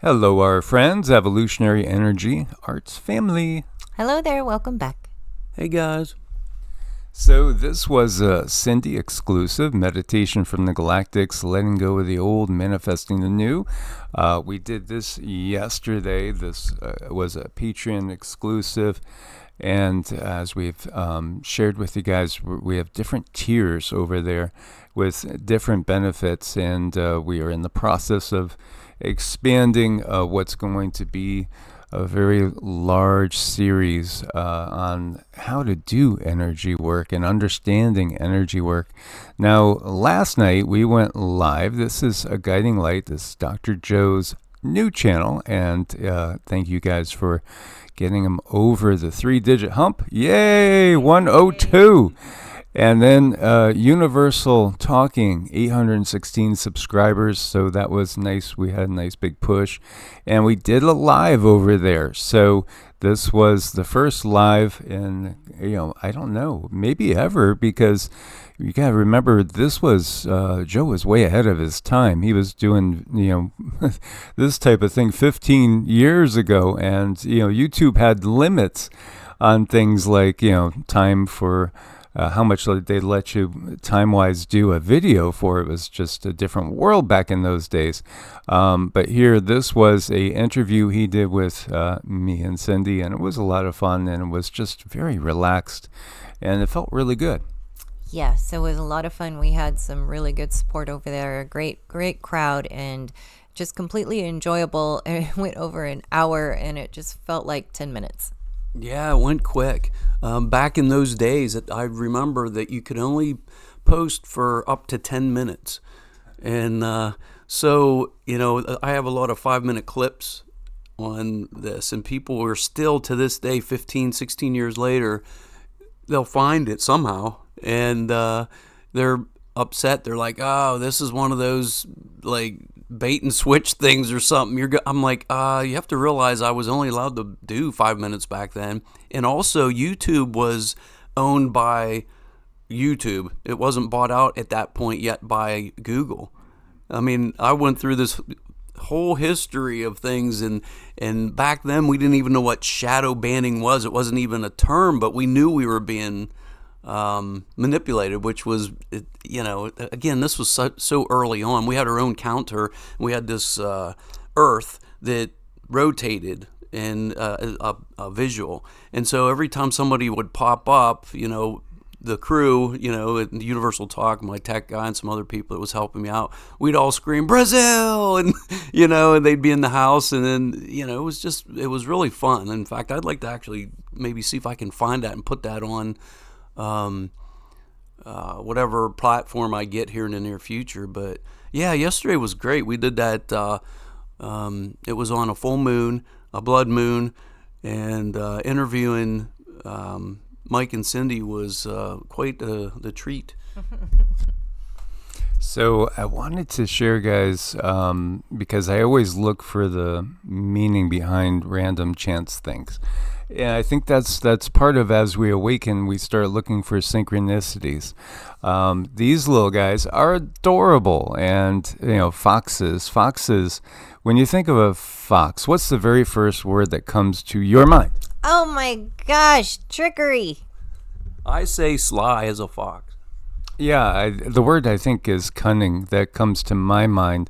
Hello, our friends, Evolutionary Energy Arts family. Hello there, welcome back. Hey guys. So this was a Cindy exclusive meditation from the Galactics, letting go of the old, manifesting the new. We did this yesterday. This was a Patreon exclusive. And as we've shared with you guys, we have different tiers over there with different benefits. And we are in the process of expanding what's going to be a very large series on how to do energy work and understanding energy work. Now, last night we went live. This is a guiding light. This is Dr. Joe's new channel, and thank you guys for getting him over the 3-digit hump. Yay, 102. And then Universal Talking, 816 subscribers, so that was nice. We had a nice big push. And we did a live over there. So this was the first live in, I don't know, maybe ever, because you got to remember this was, Joe was way ahead of his time. He was doing, this type of thing 15 years ago. And, YouTube had limits on things like, time for... how much they let you time-wise do a video for. It was just a different world back in those days. But here, this was a interview he did with me and Cindy, and it was a lot of fun, and it was just very relaxed, and it felt really good. Yes, it was a lot of fun. We had some really good support over there, a great crowd, and just completely enjoyable. It went over an hour, and it just felt like 10 minutes. Yeah, it went quick. Back in those days, I remember that you could only post for up to 10 minutes. And so, I have a lot of 5-minute clips on this, and people are still to this day, 15, 16 years later, they'll find it somehow. And they're upset. They're like, oh, this is one of those, bait and switch things or something. I'm like, you have to realize I was only allowed to do 5 minutes back then. And also YouTube was owned by YouTube. It wasn't bought out at that point yet by Google. I mean, I went through this whole history of things, and back then we didn't even know what shadow banning was. It wasn't even a term, but we knew we were being manipulated, which was, again, this was so early on. We had our own counter. We had this earth that rotated in a visual. And so every time somebody would pop up, the crew, at Universal Talk, my tech guy and some other people that was helping me out, we'd all scream, Brazil! And, and they'd be in the house. And then, it was really fun. In fact, I'd like to actually maybe see if I can find that and put that on whatever platform I get here in the near future. But yeah, yesterday was great. We did that. It was on a full moon, a blood moon, and interviewing Mike and Cindy was quite the treat. So I wanted to share, guys, because I always look for the meaning behind random chance things. And I think that's part of, as we awaken, we start looking for synchronicities. These little guys are adorable, and foxes. When you think of a fox, what's the very first word that comes to your mind? Oh my gosh, trickery. I say sly as a fox. Yeah, the word I think is cunning that comes to my mind.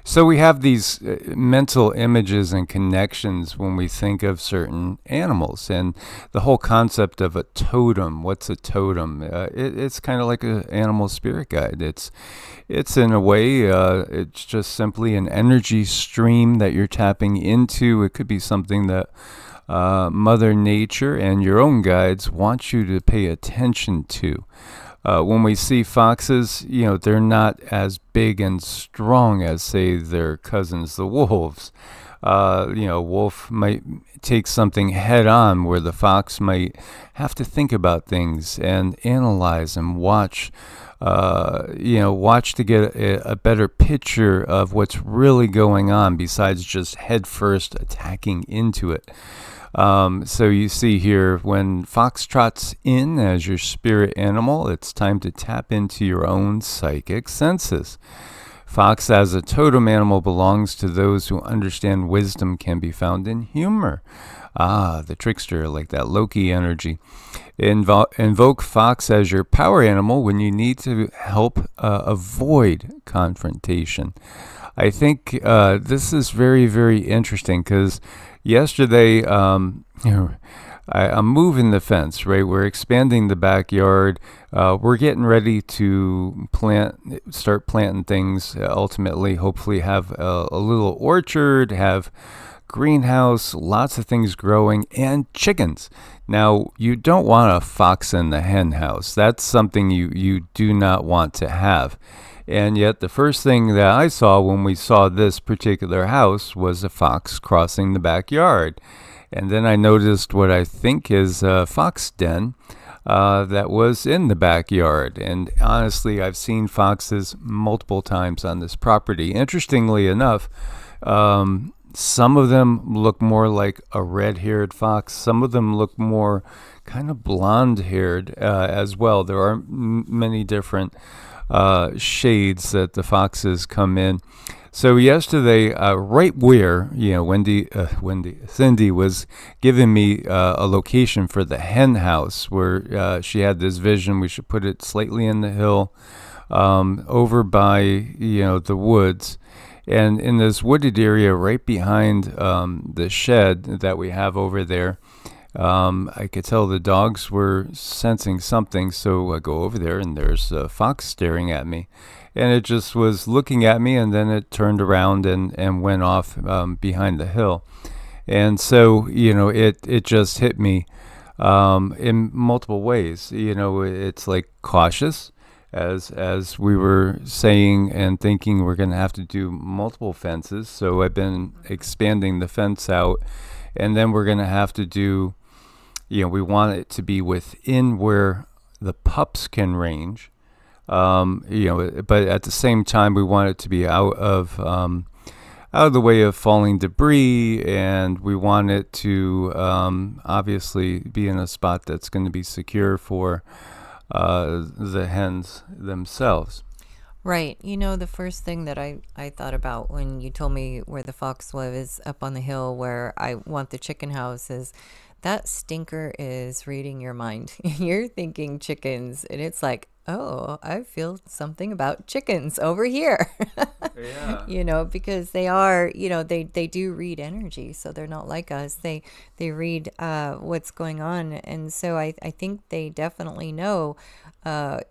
So we have these mental images and connections when we think of certain animals, and the whole concept of a totem. What's a totem? It's kind of like an animal spirit guide. It's in a way, it's just simply an energy stream that you're tapping into. It could be something that Mother Nature and your own guides want you to pay attention to. When we see foxes, they're not as big and strong as, say, their cousins, the wolves. Wolf might take something head on, where the fox might have to think about things and analyze and watch to get a better picture of what's really going on, besides just head first attacking into it. So you see here, when fox trots in as your spirit animal, it's time to tap into your own psychic senses. Fox as a totem animal belongs to those who understand wisdom can be found in humor. Ah, the trickster, like that Loki energy. Invoke Fox as your power animal when you need to help avoid confrontation. I think this is very, very interesting because yesterday, I'm moving the fence, right? We're expanding the backyard. We're getting ready to start planting things. Ultimately, hopefully, have a little orchard, have greenhouse, lots of things growing, and chickens. Now, you don't want a fox in the hen house. That's something you do not want to have. And yet the first thing that I saw when we saw this particular house was a fox crossing the backyard. And then I noticed what I think is a fox den that was in the backyard. And honestly, I've seen foxes multiple times on this property. Interestingly enough, some of them look more like a red-haired fox. Some of them look more kind of blonde-haired as well. There are many different shades that the foxes come in. So yesterday, right where Cindy was giving me a location for the hen house, where she had this vision. We should put it slightly in the hill, over by the woods, and in this wooded area right behind the shed that we have over there. I could tell the dogs were sensing something, so I go over there, and there's a fox staring at me. And it just was looking at me, and then it turned around and went off behind the hill. And so, it just hit me in multiple ways. It's like cautious, as we were saying and thinking we're going to have to do multiple fences. So I've been expanding the fence out, and then we're going to have to do, we want it to be within where the pups can range. But at the same time, we want it to be out of the way of falling debris, and we want it to obviously be in a spot that's going to be secure for the hens themselves. Right. The first thing that I thought about when you told me where the fox was up on the hill where I want the chicken house is that stinker is reading your mind. You're thinking chickens, and it's like, oh, I feel something about chickens over here. Yeah. Because they are, they do read energy, so they're not like us. They read what's going on, and so I think they definitely know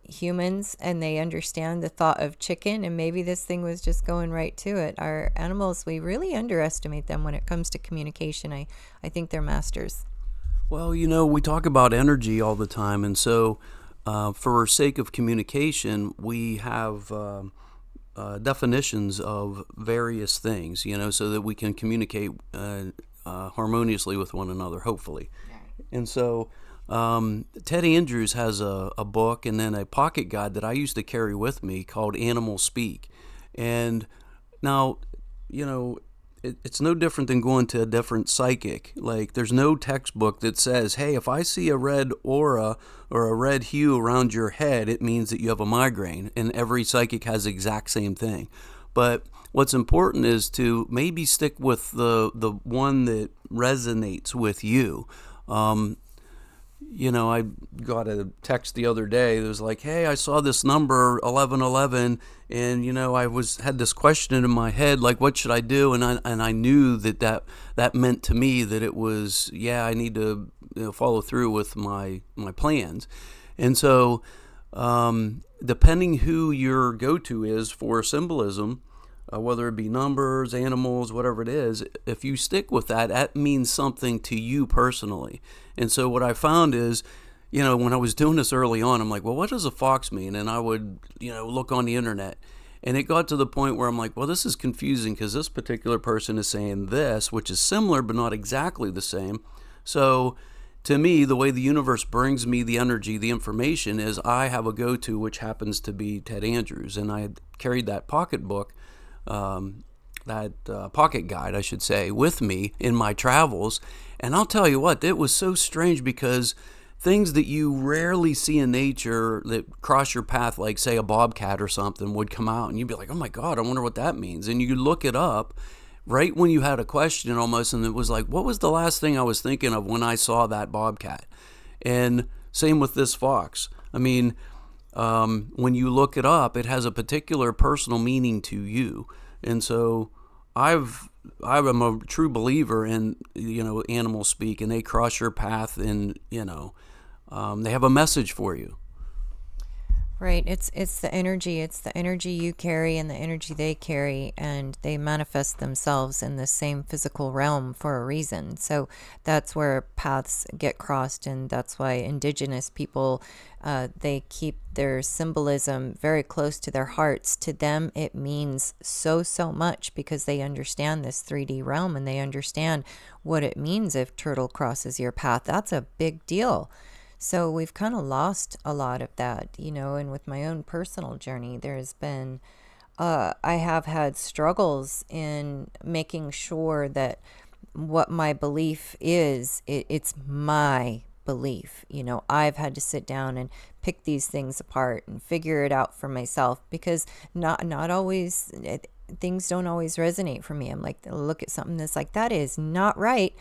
humans, and they understand the thought of chicken, and maybe this thing was just going right to it. Our animals, we really underestimate them when it comes to communication. I think they're masters. Well, we talk about energy all the time, and so for sake of communication, we have definitions of various things, so that we can communicate harmoniously with one another, hopefully. And so Ted Andrews has a book and then a pocket guide that I used to carry with me called Animal Speak. And now, it's no different than going to a different psychic. Like, there's no textbook that says, hey, if I see a red aura or a red hue around your head, it means that you have a migraine. And every psychic has the exact same thing. But what's important is to maybe stick with the one that resonates with you. I got a text the other day that was like, hey, I saw this number 1111, and I had this question in my head, like, what should I do? And I knew that meant to me that it was, I need to follow through with my plans. And so depending who your go-to is for symbolism, whether it be numbers, animals, whatever it is, if you stick with that, that means something to you personally. And so what I found is, when I was doing this early on, I'm like, well, what does a fox mean? And I would, look on the internet. And it got to the point where I'm like, well, this is confusing because this particular person is saying this, which is similar but not exactly the same. So to me, the way the universe brings me the energy, the information, is I have a go-to, which happens to be Ted Andrews. And I had carried that pocketbook, pocket guide, I should say, with me in my travels. And I'll tell you what, it was so strange because things that you rarely see in nature that cross your path, like say a bobcat or something would come out and you'd be like, oh my God, I wonder what that means. And you look it up right when you had a question almost, and it was like, what was the last thing I was thinking of when I saw that bobcat? And same with this fox. I mean, when you look it up, it has a particular personal meaning to you. And so I'm a true believer in, animal speak, and they cross your path, and, they have a message for you. Right. It's the energy. It's the energy you carry and the energy they carry, and they manifest themselves in the same physical realm for a reason. So that's where paths get crossed, and that's why indigenous people, they keep their symbolism very close to their hearts. To them, it means so much because they understand this 3D realm, and they understand what it means if turtle crosses your path. That's a big deal. So we've kind of lost a lot of that, and with my own personal journey, there's been, I have had struggles in making sure that what my belief is, it's my belief. I've had to sit down and pick these things apart and figure it out for myself, because not always, things don't always resonate for me. I'm like, look at something that's like, that is not right.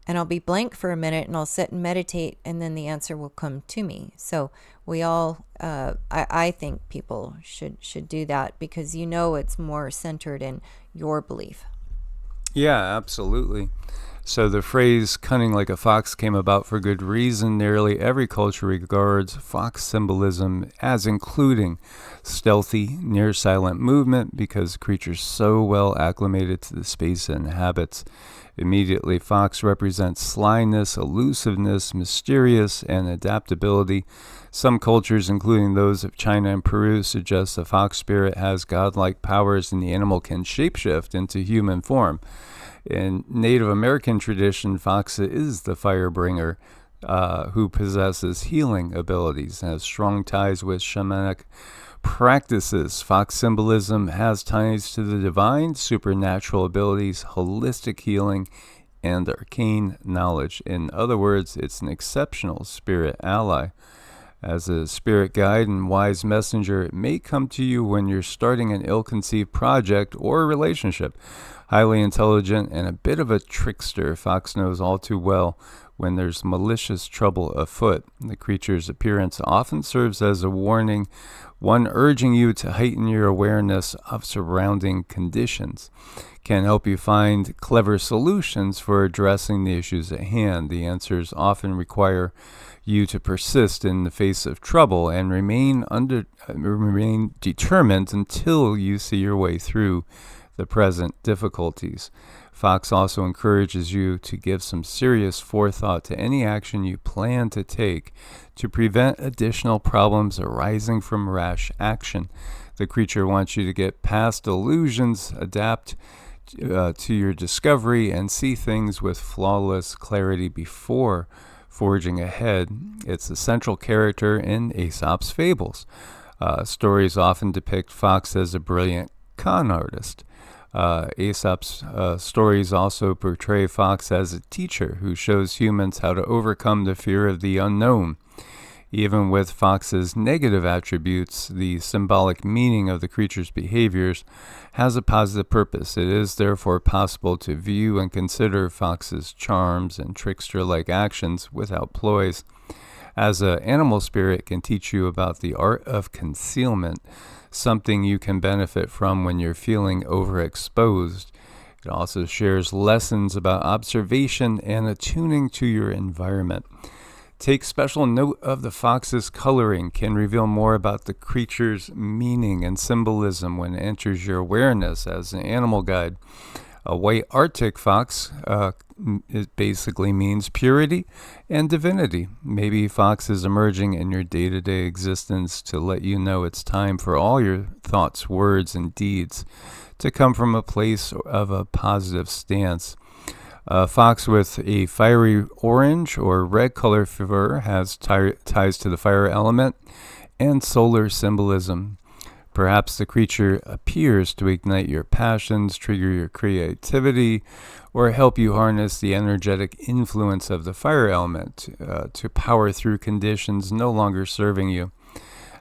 And I'll be blank for a minute, and I'll sit and meditate, and then the answer will come to me. So we all, I think people should do that, because it's more centered in your belief. Yeah, absolutely. So the phrase "cunning like a fox" came about for good reason. Nearly every culture regards fox symbolism as including stealthy, near-silent movement, because creatures so well acclimated to the space it inhabits. Immediately, fox represents slyness, elusiveness, mysterious, and adaptability. Some cultures, including those of China and Peru, suggest the fox spirit has godlike powers and the animal can shapeshift into human form. In Native American tradition, fox is the fire bringer who possesses healing abilities and has strong ties with shamanic practices. Fox symbolism has ties to the divine, supernatural abilities, holistic healing, and arcane knowledge. In other words, it's an exceptional spirit ally. As a spirit guide and wise messenger, it may come to you when you're starting an ill-conceived project or relationship. Highly intelligent and a bit of a trickster, fox knows all too well when there's malicious trouble afoot. The creature's appearance often serves as a warning, one urging you to heighten your awareness of surrounding conditions. Can help you find clever solutions for addressing the issues at hand. The answers often require you to persist in the face of trouble and remain determined until you see your way through the present difficulties. Fox also encourages you to give some serious forethought to any action you plan to take to prevent additional problems arising from rash action. The creature wants you to get past illusions, adapt to your discovery, and see things with flawless clarity before forging ahead. It's a central character in Aesop's fables. Stories often depict Fox as a brilliant con artist. Aesop's stories also portray Fox as a teacher who shows humans how to overcome the fear of the unknown. Even with Fox's negative attributes, the symbolic meaning of the creature's behaviors has a positive purpose. It is therefore possible to view and consider Fox's charms and trickster-like actions without ploys. As an animal spirit can teach you about the art of concealment, something you can benefit from when you're feeling overexposed. It also shares lessons about observation and attuning to your environment. Take special note of the fox's coloring, can reveal more about the creature's meaning and symbolism when it enters your awareness as an animal guide. A white Arctic fox it basically means purity and divinity. Maybe fox is emerging in your day-to-day existence to let you know it's time for all your thoughts, words, and deeds to come from a place of a positive stance. A fox with a fiery orange or red color fur has ties to the fire element and solar symbolism. Perhaps the creature appears to ignite your passions, trigger your creativity, or help you harness the energetic influence of the fire element to power through conditions no longer serving you.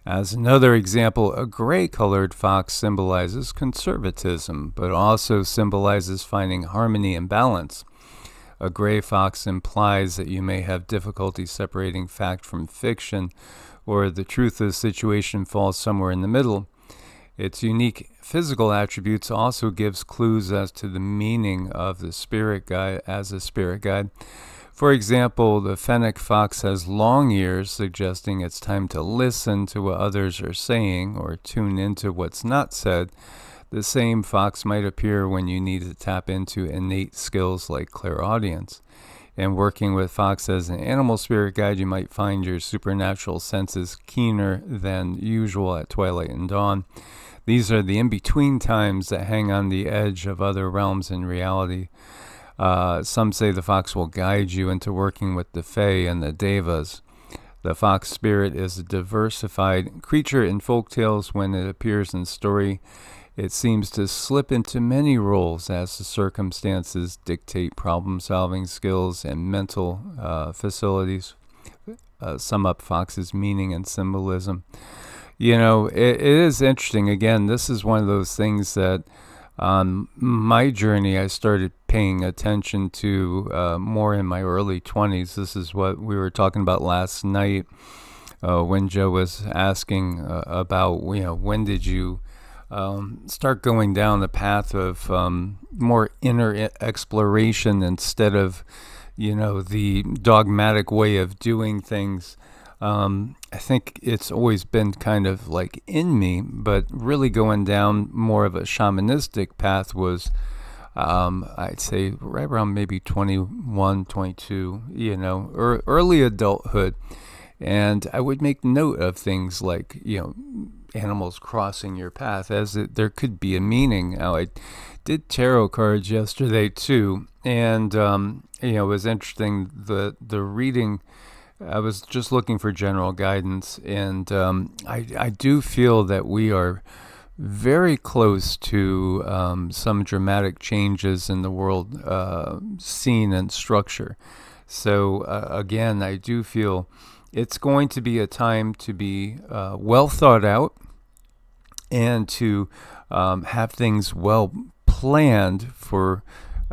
As another example, a gray-colored fox symbolizes conservatism, but also symbolizes finding harmony and balance. A gray fox implies that you may have difficulty separating fact from fiction, or the truth of the situation falls somewhere in the middle. Its unique physical attributes also gives clues as to the meaning of the spirit guide as a spirit guide. For example, the fennec fox has long ears, suggesting it's time to listen to what others are saying or tune into what's not said. The same fox might appear when you need to tap into innate skills like clairaudience. And working with fox as an animal spirit guide, you might find your supernatural senses keener than usual at twilight and dawn. These are the in-between times that hang on the edge of other realms in reality. Some say the fox will guide you into working with the Fae and the Devas. The fox spirit is a diversified creature in folk tales. When it appears in story, it seems to slip into many roles as the circumstances dictate problem-solving skills and mental facilities. Sum up fox's meaning and symbolism. It is interesting. Again, this is one of those things that on my journey I started paying attention to more in my early 20s. This is what we were talking about last night when Joe was asking about, when did you start going down the path of more inner exploration instead of, the dogmatic way of doing things. I think it's always been kind of like in me, but really going down more of a shamanistic path was, I'd say right around maybe 21, 22, early adulthood. And I would make note of things like, animals crossing your path, as there could be a meaning. Now, I did tarot cards yesterday too, and it was interesting. The reading, I was just looking for general guidance, and I do feel that we are very close to some dramatic changes in the world scene and structure. So again, I do feel it's going to be a time to be well thought out and to have things well planned for,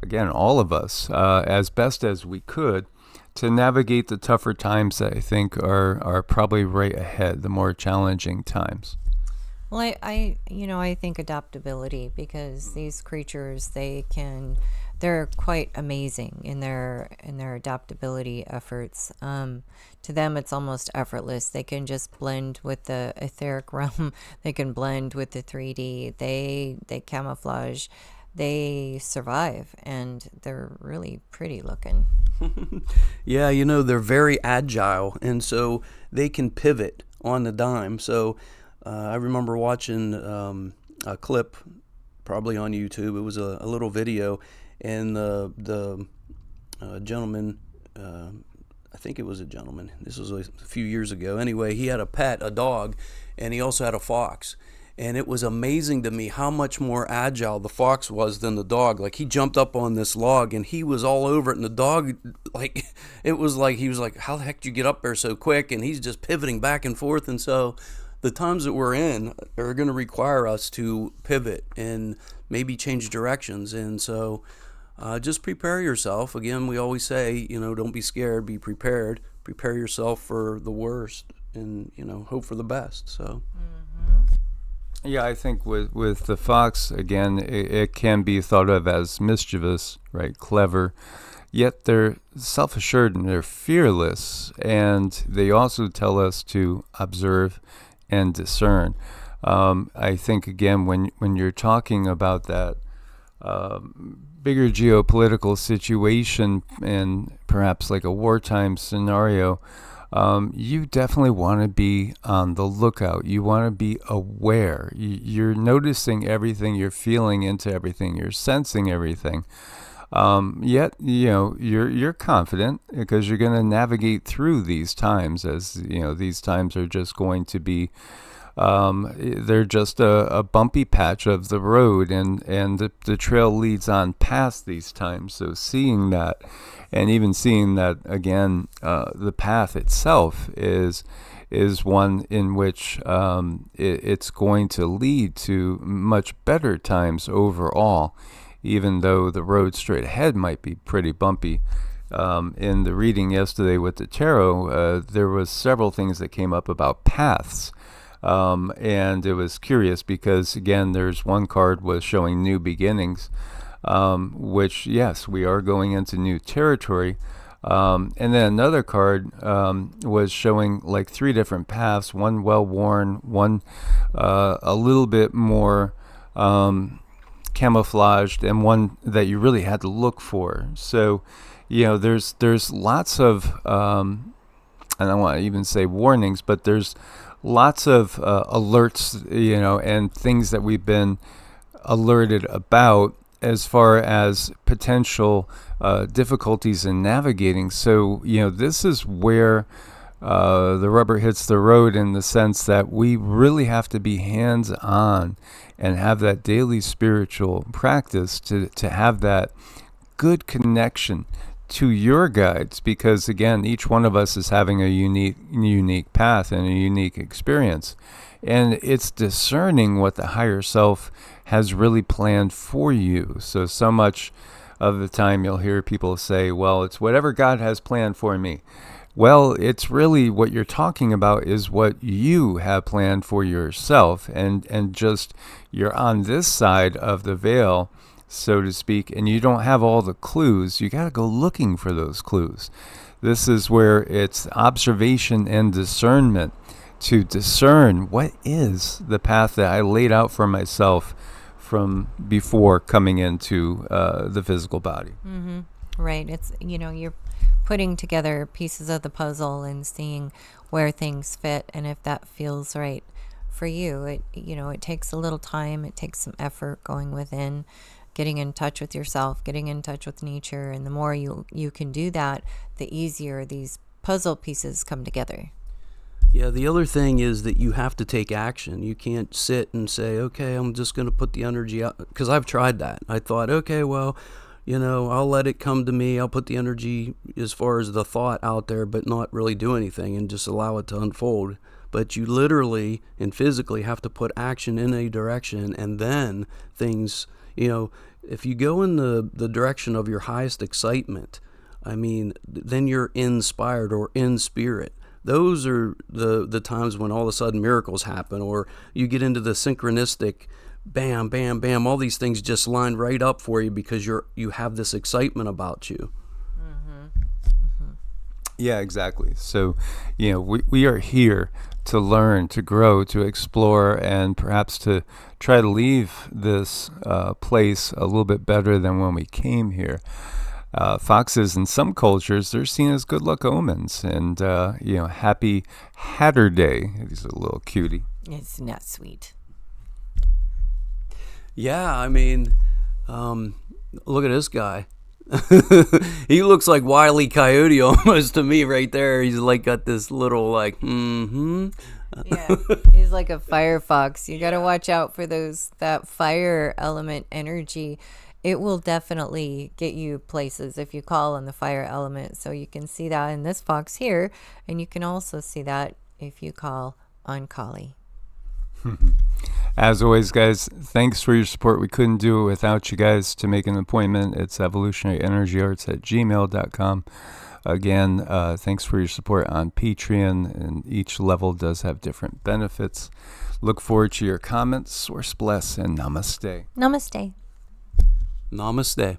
again, all of us as best as we could, to navigate the tougher times that I think are probably right ahead, the more challenging times. Well, I think adaptability, because these creatures, they're quite amazing in their adaptability efforts. To them, it's almost effortless. They can just blend with the etheric realm. They can blend with the 3D. They camouflage. They survive, and they're really pretty looking. Yeah, they're very agile, and so they can pivot on the dime. So I remember watching a clip, probably on YouTube. It was a little video, and the gentleman, I think it was a gentleman, this was a few years ago. Anyway, he had a dog, and he also had a fox. And it was amazing to me how much more agile the fox was than the dog. Like, he jumped up on this log and he was all over it. And the dog, he was like, how the heck did you get up there so quick? And he's just pivoting back and forth. And so the times that we're in are going to require us to pivot and maybe change directions. And so just prepare yourself. Again, we always say, don't be scared, be prepared. Prepare yourself for the worst and, hope for the best. So. Yeah, I think with the fox, again, it can be thought of as mischievous, right? Clever, yet they're self-assured and they're fearless, and they also tell us to observe and discern. I think, again, when you're talking about that bigger geopolitical situation and perhaps like a wartime scenario, you definitely want to be on the lookout. You want to be aware. You're noticing everything, you're feeling into everything, you're sensing everything. Yet, you're confident because you're going to navigate through these times, as these times are just going to be They're just a bumpy patch of the road, and the trail leads on past these times. So seeing that, and even seeing that again, the path itself is one in which it's going to lead to much better times overall, even though the road straight ahead might be pretty bumpy. In the reading yesterday with the tarot, there was several things that came up about paths. And it was curious because, again, there's one card was showing new beginnings, which, yes, we are going into new territory. And then another card was showing like 3 different paths, one well-worn, one a little bit more camouflaged, and one that you really had to look for. So, there's lots of, I don't want to even say warnings, but there's lots of alerts, and things that we've been alerted about as far as potential difficulties in navigating. So, this is where the rubber hits the road, in the sense that we really have to be hands-on and have that daily spiritual practice to have that good connection to your guides, because again, each one of us is having a unique path and a unique experience, and it's discerning what the higher self has really planned for you. So much of the time you'll hear people say, well, it's whatever God has planned for me. Well, it's really what you're talking about is what you have planned for yourself, and just you're on this side of the veil, so to speak, and you don't have all the clues. You got to go looking for those clues. This is where it's observation and discernment, to discern what is the path that I laid out for myself from before coming into the physical body. Mm-hmm. Right. It's, you're putting together pieces of the puzzle and seeing where things fit, and if that feels right for you. It takes a little time. It takes some effort going within, getting in touch with yourself, getting in touch with nature. And the more you can do that, the easier these puzzle pieces come together. Yeah, the other thing is that you have to take action. You can't sit and say, okay, I'm just going to put the energy out. Because I've tried that. I thought, okay, well, I'll let it come to me. I'll put the energy as far as the thought out there, but not really do anything and just allow it to unfold. But you literally and physically have to put action in a direction, and then things, if you go in the direction of your highest excitement, then you're inspired or in spirit. Those are the times when all of a sudden miracles happen, or you get into the synchronistic, bam, bam, bam, all these things just line right up for you because you have this excitement about you. Mm-hmm. Mm-hmm. Yeah, exactly. So, we are here to learn, to grow, to explore, and perhaps to try to leave this place a little bit better than when we came here. Foxes in some cultures, they're seen as good luck omens, and happy Hatter Day. He's a little cutie. It's not sweet. Yeah, look at this guy. He looks like Wile E. Coyote almost to me right there. He's like got this little Yeah, he's like a fire fox. You got to watch out for that fire element energy. It will definitely get you places if you call on the fire element. So you can see that in this fox here, and you can also see that if you call on Kali. As always, guys, thanks for your support. We couldn't do it without you guys. To make an appointment, it's evolutionaryenergyarts@gmail.com. Again, thanks for your support on Patreon, and each level does have different benefits. Look forward to your comments. Source bless, and namaste. Namaste. Namaste.